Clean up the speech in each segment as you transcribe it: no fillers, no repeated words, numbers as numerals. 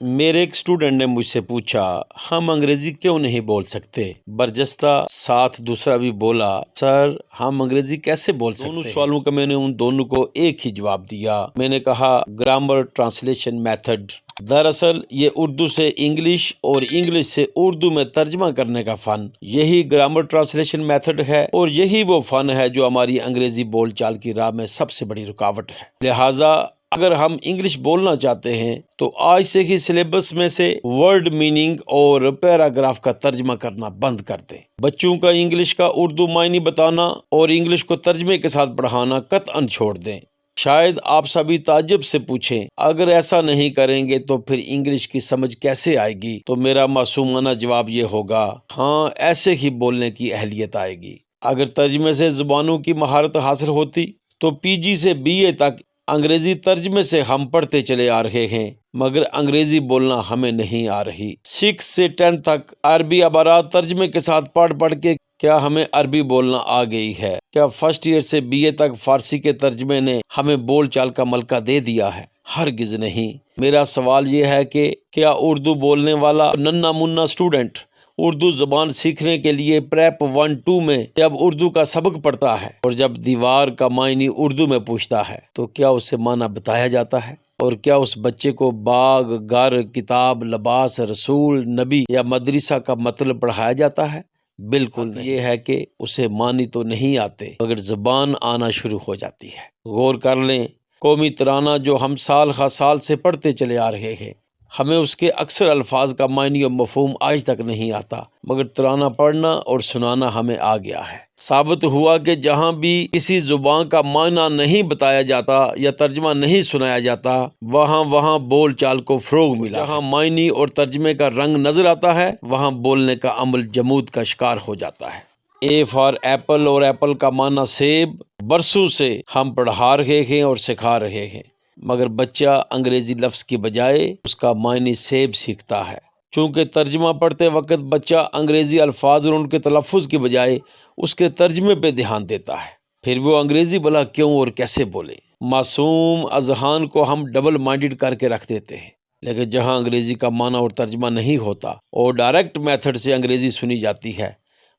میرے ایک اسٹوڈنٹ نے مجھ سے پوچھا ہم انگریزی کیوں نہیں بول سکتے؟ برجستہ ساتھ دوسرا بھی بولا سر ہم انگریزی کیسے بول سکتے ہیں؟ دونوں سوالوں کا میں نے ان دونوں کو ایک ہی جواب دیا۔ میں نے کہا گرامر ٹرانسلیشن میتھڈ، دراصل یہ اردو سے انگلش اور انگلش سے اردو میں ترجمہ کرنے کا فن، یہی گرامر ٹرانسلیشن میتھڈ ہے، اور یہی وہ فن ہے جو ہماری انگریزی بول چال کی راہ میں سب سے بڑی رکاوٹ ہے۔ لہٰذا اگر ہم انگلش بولنا چاہتے ہیں تو آج سے ہی سلیبس میں سے ورڈ میننگ اور پیراگراف کا ترجمہ کرنا بند کر دیں۔ بچوں کا انگلش کا اردو معنی بتانا اور انگلش کو ترجمے کے ساتھ پڑھانا قطعاً چھوڑ دیں۔ شاید آپ سبھی تعجب سے پوچھیں اگر ایسا نہیں کریں گے تو پھر انگلش کی سمجھ کیسے آئے گی؟ تو میرا معصومانہ جواب یہ ہوگا ہاں، ایسے ہی بولنے کی اہلیت آئے گی۔ اگر ترجمے سے زبانوں کی مہارت حاصل ہوتی تو پی جی سے بی اے تک انگریزی ترجمے سے ہم پڑھتے چلے آ رہے ہیں، مگر انگریزی بولنا ہمیں نہیں آ رہی۔ 6 سے 10 تک عربی عبارات ترجمے کے ساتھ پڑھ کے کیا ہمیں عربی بولنا آ گئی ہے؟ کیا فرسٹ ایئر سے بی اے تک فارسی کے ترجمے نے ہمیں بول چال کا ملکہ دے دیا ہے؟ ہرگز نہیں۔ میرا سوال یہ ہے کہ کیا اردو بولنے والا ننھا منا اسٹوڈنٹ اردو زبان سیکھنے کے لیے پریپ 1-2 میں جب اردو کا سبق پڑھتا ہے اور جب دیوار کا معنی اردو میں پوچھتا ہے تو کیا اسے معنی بتایا جاتا ہے؟ اور کیا اس بچے کو باغ، گھر، کتاب، لباس، رسول، نبی یا مدرسہ کا مطلب پڑھایا جاتا ہے؟ بالکل نہیں۔ یہ ہے کہ اسے معنی تو نہیں آتے مگر زبان آنا شروع ہو جاتی ہے۔ غور کر لیں، قومی ترانہ جو ہم سال ہر سال سے پڑھتے چلے آ رہے ہیں، ہمیں اس کے اکثر الفاظ کا معنی و مفہوم آج تک نہیں آتا، مگر ترانہ پڑھنا اور سنانا ہمیں آ گیا ہے۔ ثابت ہوا کہ جہاں بھی کسی زبان کا معنی نہیں بتایا جاتا یا ترجمہ نہیں سنایا جاتا، وہاں بول چال کو فروغ ملا۔ جہاں معنی اور ترجمے کا رنگ نظر آتا ہے، وہاں بولنے کا عمل جمود کا شکار ہو جاتا ہے۔ اے فار ایپل اور ایپل کا معنی سیب برسوں سے ہم پڑھا رہے ہیں اور سکھا رہے ہیں، مگر بچہ انگریزی لفظ کی بجائے اس کا معنی سیب سیکھتا ہے۔ چونکہ ترجمہ پڑھتے وقت بچہ انگریزی الفاظ اور ان کے تلفظ کی بجائے اس کے ترجمے پہ دھیان دیتا ہے، پھر وہ انگریزی بھلا کیوں اور کیسے بولے؟ معصوم اذہان کو ہم ڈبل مائنڈڈ کر کے رکھ دیتے ہیں، لیکن جہاں انگریزی کا معنی اور ترجمہ نہیں ہوتا اور ڈائریکٹ میتھڈ سے انگریزی سنی جاتی ہے،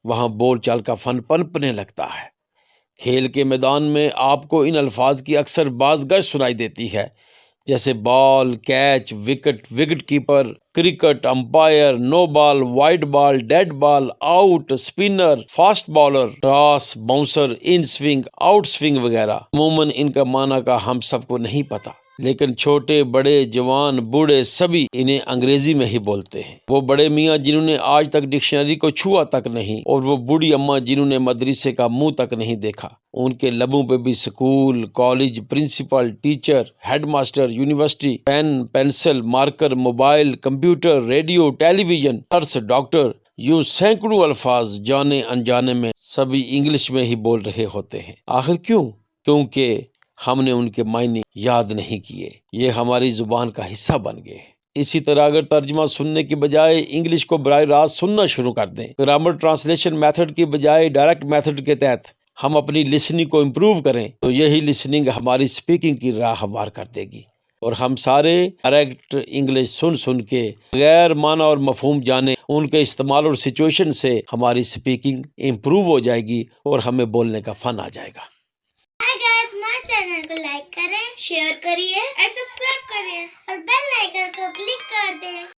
وہاں بول چال کا فن پنپنے لگتا ہے۔ کھیل کے میدان میں آپ کو ان الفاظ کی اکثر بازگشت سنائی دیتی ہے، جیسے ball, catch, wicket keeper, cricket, umpire, no ball, wide ball, dead ball, out, spinner, fast bowler, toss, bouncer, in swing, out swing وغیرہ۔ عموماً ان کا معنی کا ہم سب کو نہیں پتہ، لیکن چھوٹے، بڑے، جوان، بوڑھے سبھی انہیں انگریزی میں ہی بولتے ہیں۔ وہ بڑے میاں جنہوں نے آج تک ڈکشنری کو چھوا تک نہیں، اور وہ بوڑھی اماں جنہوں نے مدرسے کا منہ تک نہیں دیکھا، ان کے لبوں پہ بھی school, college, principal, teacher, head master, university, pen, pencil, marker, mobile, computer, radio, television, nurse, doctor, یوں سینکڑوں الفاظ جانے انجانے میں سبھی انگلش میں ہی بول رہے ہوتے ہیں۔ آخر کیوں؟ کیونکہ ہم نے ان کے معنی یاد نہیں کیے، یہ ہماری زبان کا حصہ بن گئے۔ اسی طرح اگر ترجمہ سننے کی بجائے انگلش کو براہ راست سننا شروع کر دیں، گرامر ٹرانسلیشن میتھڈ کی بجائے ڈائریکٹ میتھڈ کے تحت ہم اپنی لسننگ کو امپروو کریں، تو یہی لسننگ ہماری سپیکنگ کی راہ ہموار کر دے گی، اور ہم سارے ڈائریکٹ انگلش سن کے غیر معنی اور مفہوم جانے ان کے استعمال اور سچویشن سے ہماری سپیکنگ امپروو ہو جائے گی اور ہمیں بولنے کا فن آ جائے گا۔ ہمارے چینل کو لائک کریں، شیئر کریے اور سبسکرائب کریں اور بیل آئیکن کو کلک کر دیں۔